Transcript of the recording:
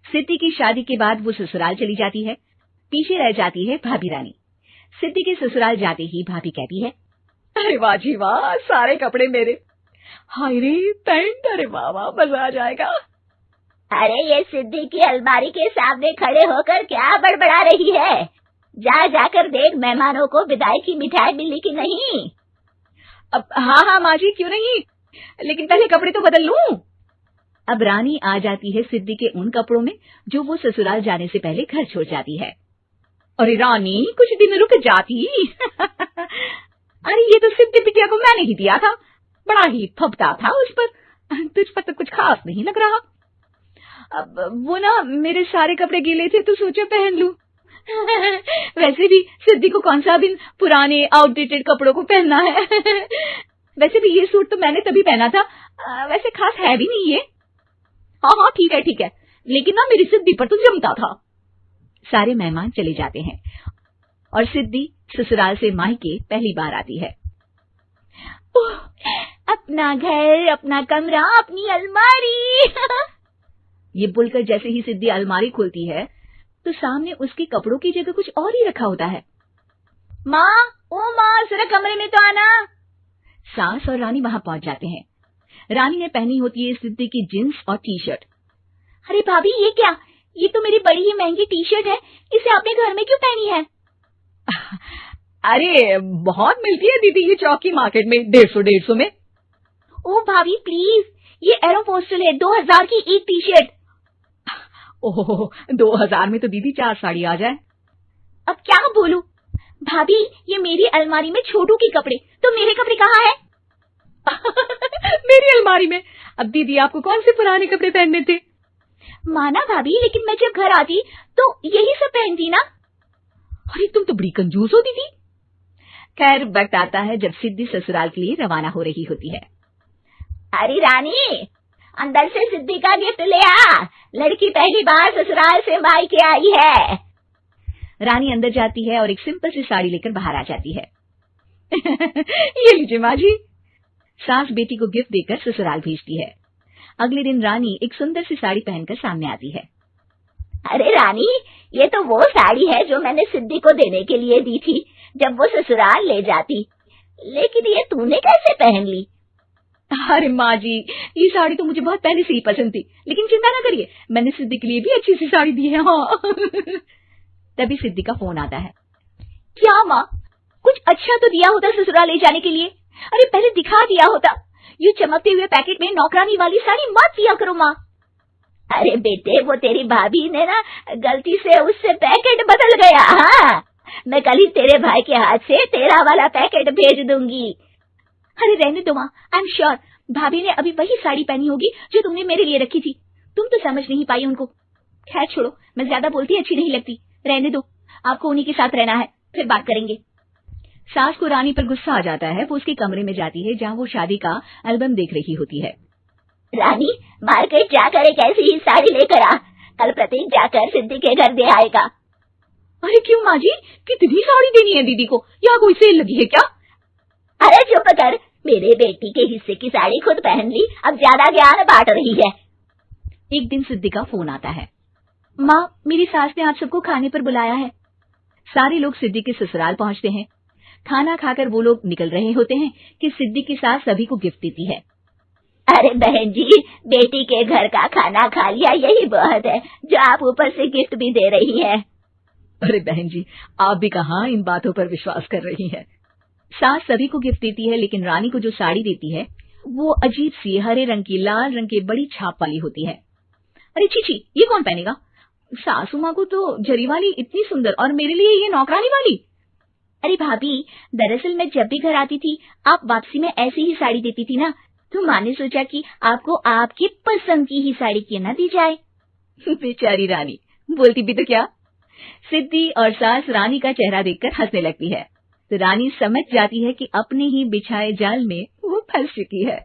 सिद्धि की शादी के बाद वो ससुराल चली जाती है। पीछे रह जाती है भाभी रानी। सिद्धि के ससुराल जाते ही भाभी कहती है, अरे वाह जी वाह, सारे कपड़े मेरे। हाय रे पैंट, अरे वाह वाह, मजा आ जाएगा। अरे ये सिद्धि की अलमारी के सामने खड़े होकर क्या बड़बड़ा रही है? जा जाकर देख मेहमानों को विदाई की मिठाई मिली कि नहीं। अब हाँ माँ जी, क्यों नहीं, लेकिन पहले कपड़े तो बदल लूं। अब रानी आ जाती है सिद्धि के उन कपड़ों में जो वो ससुराल जाने से पहले घर छोड़ जाती है। अरे रानी, कुछ दिन रुक जाती। अरे ये तो सिद्धि बिटिया को मैंने ही दिया था, बड़ा ही फबता था उस पर, तुझ पर तो कुछ खास नहीं लग रहा। अब वो ना मेरे सारे कपड़े गीले थे तो सोचा पहन लूं। वैसे भी सिद्धि को कौन सा दिन पुराने आउटडेटेड कपड़ों को पहनना है। वैसे भी ये सूट तो मैंने तभी पहना था, वैसे खास है भी नहीं ये। हाँ ठीक है, लेकिन ना मेरी सिद्धि पर तो जमता था। सारे मेहमान चले जाते हैं और सिद्धि ससुराल से मायके पहली बार आती है। अपना घर, अपना कमरा, अपनी अलमारी। ये बोलकर जैसे ही सिद्धि अलमारी खोलती है तो सामने उसके कपड़ों की जगह कुछ और ही रखा होता है। माँ, ओ माँ, जरा कमरे में तो आना। सास और रानी वहां पहुंच जाते हैं। रानी ने पहनी होती है सिद्धि की जींस और टी शर्ट। अरे भाभी, ये क्या? ये तो मेरी बड़ी ही महंगी टी शर्ट है, इसे आपने घर में क्यों पहनी है? अरे बहुत मिलती है दीदी ये चौकी मार्केट में, 150 में। ओ भाभी प्लीज, ये एरोपोस्टल है, 2000 की एक टी शर्ट। ओह, 2000 में तो दीदी 4 साड़ी आ जाए। अब क्या बोलूं? भाभी, ये मेरी अलमारी में छोटू के कपड़े, तो मेरे कपड़े कहाँ हैं? मेरी अलमारी में? अब दीदी आपको कौन से पुराने कपड़े पहनने थे? माना भाभी, लेकिन मैं जब घर आती तो यही सब पहनती ना। अरे तुम तो बड़ी कंजूस हो दीदी। खैर वक्त आता है जब सिद्धि ससुराल के लिए रवाना हो रही होती है। अरे रानी, अंदर से सिद्धि का गिफ्ट ले आ, लड़की पहली बार ससुराल से मायके आई है। रानी अंदर जाती है और एक सिंपल सी साड़ी लेकर बाहर आ जाती है। ये लीजिए माँ जी। सास बेटी को गिफ्ट देकर ससुराल भेजती है। अगले दिन रानी एक सुंदर सी साड़ी पहनकर सामने आती है। अरे रानी, ये तो वो साड़ी है जो मैंने सिद्धि को देने के लिए दी थी जब वो ससुराल ले जाती, लेकिन ये तूने कैसे पहन ली? अरे माँ जी, ये साड़ी तो मुझे बहुत पहले से ही पसंद थी, लेकिन चिंता ना करिए, मैंने सिद्धि के लिए भी अच्छी सी साड़ी दी है। हाँ। तभी सिद्धि का फोन आता है। क्या माँ, कुछ अच्छा तो दिया होता ससुराल ले जाने के लिए, अरे पहले दिखा दिया होता। ये चमकते हुए पैकेट में नौकरानी वाली साड़ी मत दिया करो माँ। अरे बेटे, वो तेरी भाभी ने ना गलती से उससे पैकेट बदल गया। हाँ, मैं कल ही तेरे भाई के हाथ से तेरा वाला पैकेट भेज दूंगी। अरे रहने दो माँ, आई एम श्योर भाभी ने अभी वही साड़ी पहनी होगी जो तुमने मेरे लिए रखी थी, तुम तो समझ नहीं पाई उनको। खैर छोड़ो, मैं ज्यादा बोलती अच्छी नहीं लगती, रहने दो, आपको उन्हीं के साथ रहना है, फिर बात करेंगे। सास को रानी पर गुस्सा आ जाता है। वो उसके कमरे में जाती है जहाँ वो शादी का एल्बम देख रही होती है। रानी, मार्केट जाकर एक ऐसी ही साड़ी लेकर आ, कल प्रतीक जाकर सिद्धि के घर दे आएगा। अरे क्यों माँ जी, कितनी साड़ी देनी है दीदी को, यहाँ कोई सेल लगी है क्या? अरे चुप कर, मेरे बेटी के हिस्से की साड़ी खुद पहन ली, अब ज्यादा ज्ञान बांट रही है। एक दिन सिद्धि का फोन आता है। माँ, मेरी सास ने आप सबको खाने पर बुलाया है। सारे लोग सिद्धि के ससुराल पहुँचते हैं। खाना खाकर वो लोग निकल रहे होते हैं कि सिद्धि की सास सभी को गिफ्ट देती है। अरे बहन जी, बेटी के घर का खाना खा लिया, यही बहुत है जो आप ऊपर से गिफ्ट भी दे रही है। अरे बहन जी, आप भी कहाँ इन बातों पर विश्वास कर रही हैं। सास सभी को गिफ्ट देती है, लेकिन रानी को जो साड़ी देती है वो अजीब सी हरे रंग की लाल रंग की बड़ी छाप वाली होती है। अरे छी, ये कौन पहनेगा? सासू माँ को तो जरी वाली इतनी सुंदर, और मेरे लिए ये नौकरानी वाली। अरे भाभी, दरअसल मैं जब भी घर आती थी आप वापसी में ऐसी ही साड़ी देती थी ना, तो माँ ने सोचा कि आपको आपकी पसंद की ही साड़ी क्यों ना दी जाए। बेचारी रानी, बोलती भी तो क्या। सिद्धि और सास रानी का चेहरा देखकर हंसने लगती है, तो रानी समझ जाती है कि अपने ही बिछाए जाल में वो फंस चुकी है।